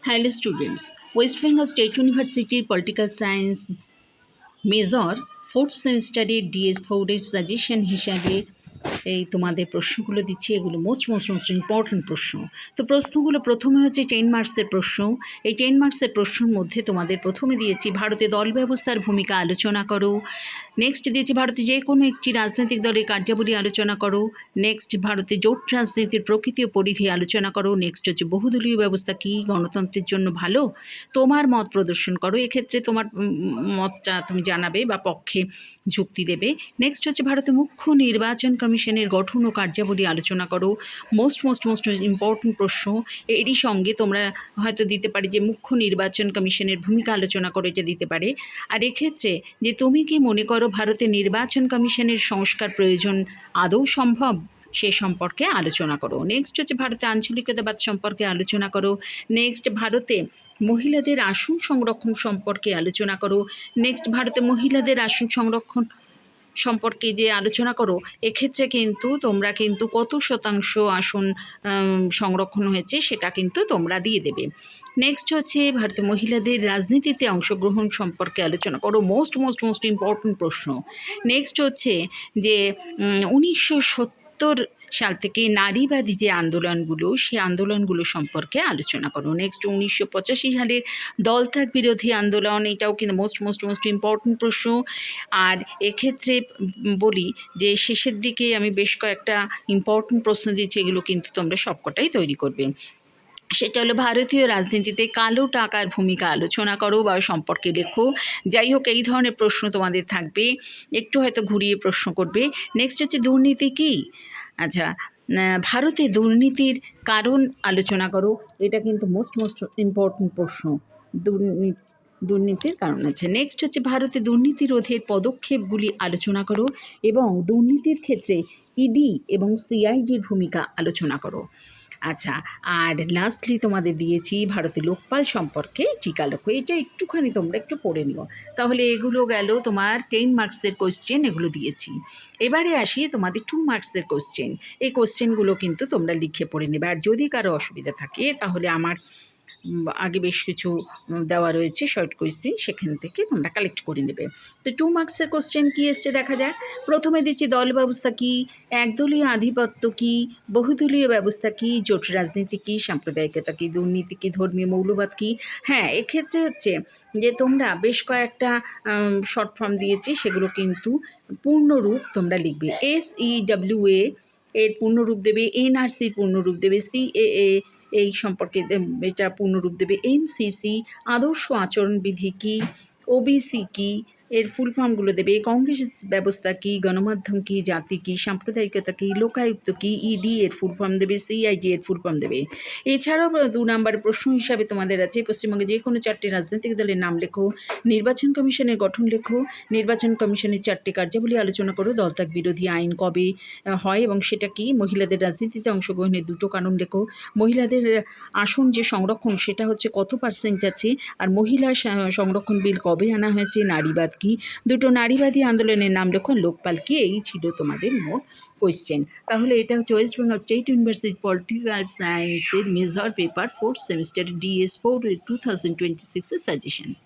Hello students, West Bengal state ইউনিভার্সিটির political science major fourth সেমিস্টারের DS ফোর্ডের suggestion হিসাবে এই তোমাদের প্রশ্নগুলো দিচ্ছি। এগুলো মোস্ট ইম্পর্ট্যান্ট প্রশ্ন। তো প্রশ্নগুলো প্রথমে হচ্ছে 10 মার্কসের প্রশ্ন। এই 10 মার্কসের প্রশ্নের মধ্যে তোমাদের প্রথমে দিয়েছি ভারতে দল ব্যবস্থার ভূমিকা আলোচনা করো। নেক্সট দিয়েছি ভারতে যে কোনো একটি রাজনৈতিক দলের কার্যাবলী আলোচনা করো। নেক্সট ভারতে জোট রাজনীতির প্রকৃতি ও পরিধি আলোচনা করো। নেক্সট হচ্ছে বহুদলীয় ব্যবস্থা কী, গণতন্ত্রের জন্য ভালো, তোমার মত প্রদর্শন করো। এক্ষেত্রে তোমার মতটা তুমি জানাবে বা পক্ষে যুক্তি দেবে। নেক্সট হচ্ছে ভারতের মুখ্য নির্বাচন কমিশনের গঠন ও কার্যাবলী আলোচনা করো। মোস্ট ইম্পর্টেন্ট প্রশ্ন। এরই সঙ্গে তোমরা হয়তো দিতে পারে যে মুখ্য নির্বাচন কমিশনের ভূমিকা আলোচনা করো, এটা দিতে পারে। আর এক্ষেত্রে যে তুমি কি মনে করো ভারতের নির্বাচন কমিশনের সংস্কার প্রয়োজন আদৌ সম্ভব, সে সম্পর্কে আলোচনা করো। নেক্সট হচ্ছে ভারতে আঞ্চলিকতাবাদ সম্পর্কে আলোচনা করো। নেক্সট ভারতে মহিলাদের আসন সংরক্ষণ সম্পর্কে আলোচনা করো। নেক্সট ভারতে মহিলাদের আসন সংরক্ষণ সম্পর্কে যে আলোচনা করো, এক্ষেত্রে কিন্তু তোমরা কিন্তু কত শতাংশ আসন সংরক্ষণ হয়েছে সেটা কিন্তু তোমরা দিয়ে দেবে। নেক্সট হচ্ছে ভারতে মহিলাদের রাজনীতিতে অংশগ্রহণ সম্পর্কে আলোচনা করো। মোস্ট ইম্পর্টেন্ট প্রশ্ন। নেক্সট হচ্ছে যে 1970 সাল থেকে নারীবাদী যে আন্দোলনগুলো, সেই আন্দোলনগুলো সম্পর্কে আলোচনা করো। নেক্সট 1985 সালের দলত্যাগ বিরোধী আন্দোলন, এটাও কিন্তু মোস্ট ইম্পর্টেন্ট প্রশ্ন। আর এক্ষেত্রে বলি যে শেষের দিকে আমি বেশ কয়েকটা ইম্পর্টেন্ট প্রশ্ন দিচ্ছি, এগুলো কিন্তু তোমরা সবকটাই তৈরি করবে। সেটা হলো ভারতীয় রাজনীতিতে কালো টাকার ভূমিকা আলোচনা করো বা সম্পর্কে লেখো। যাই হোক, এই ধরনের প্রশ্ন তোমাদের থাকবে, একটু হয়তো ঘুরিয়ে প্রশ্ন করবে। নেক্সট হচ্ছে দুর্নীতি কী। আচ্ছা, ভারতে দুর্নীতির কারণ আলোচনা করো। এটা কিন্তু মোস্ট ইম্পর্টেন্ট প্রশ্ন। দুর্নীতির কারণ আছে। নেক্সট হচ্ছে ভারতে দুর্নীতি রোধের পদক্ষেপগুলি আলোচনা করো এবং দুর্নীতির ক্ষেত্রে ইডি এবং সিআইডির ভূমিকা আলোচনা করো। আচ্ছা, আর লাস্টলি তোমাদের দিয়েছি ভারতের লোকপাল সম্পর্কে টিকা লেখো। এটা একটুখানি তোমরা একটু পড়ে নিও। তাহলে এগুলো গেল তোমার 10 মার্কসের কোশ্চেন, এগুলো দিয়েছি। এবারে আসি তোমাদের 2 মার্কসের কোশ্চেন। এই কোশ্চেনগুলো কিন্তু তোমরা লিখে পড়ে নেবে। আর যদি কারো অসুবিধা থাকে তাহলে আমার আগে বেশ কিছু দেওয়া রয়েছে শর্ট কোয়েশ্চেন, সেখান থেকে তোমরা কালেক্ট করে নেবে। তো 2 মার্কসের কোশ্চেন কী এসছে দেখা যায়। প্রথমে দিচ্ছি দল ব্যবস্থা কী, একদলীয় আধিপত্য কী, বহুদলীয় ব্যবস্থা কী, জোট রাজনীতি কী, সাম্প্রদায়িকতা কী, দুর্নীতি কী, ধর্মীয় মৌলবাদ কী। হ্যাঁ, এক্ষেত্রে হচ্ছে যে তোমরা বেশ কয়েকটা শর্ট ফর্ম দিয়েছি, সেগুলো কিন্তু পূর্ণরূপ তোমরা লিখবে। SEWA এর পূর্ণরূপ দেবে, NRCর পূর্ণরূপ দেবে, CAA এই সম্পর্কে এটা পূর্ণরূপ দেবে, MCC আদর্শ আচরণবিধি কী, ওবিসি কী, এর ফুল ফর্মগুলো দেবে। কংগ্রেস ব্যবস্থা কী, গণমাধ্যম কী, জাতি কী, সাম্প্রদায়িকতা কী, লোকায়ুক্ত কী, ইডি এর ফুল ফর্ম দেবে, সিআইডি এর ফুল ফর্ম দেবে। এছাড়াও 2 নম্বরের প্রশ্ন হিসাবে তোমাদের আছে পশ্চিমবঙ্গে যে কোনো 4টি রাজনৈতিক দলের নাম লেখো, নির্বাচন কমিশনের গঠন লেখো, নির্বাচন কমিশনের 4টি কার্যাবলী আলোচনা করো, দলত্যাগ বিরোধী আইন কবে হয় এবং সেটা কি, মহিলাদের রাজনীতিতে অংশগ্রহণের 2টো কারণ লেখো, মহিলাদের আসন যে সংরক্ষণ সেটা হচ্ছে কত % আছে, আর মহিলা সংরক্ষণ বিল কবে আনা হয়েছে, নারীবাদ কী, 2টো নারীবাদী আন্দোলনের নাম লেখো, লোকপাল কী। এই ছিল তোমাদের মোট কোয়েশ্চেন। তাহলে এটা হচ্ছে West Bengal state university political সায়েন্সের major paper 4th semester DS4 2026 suggestion.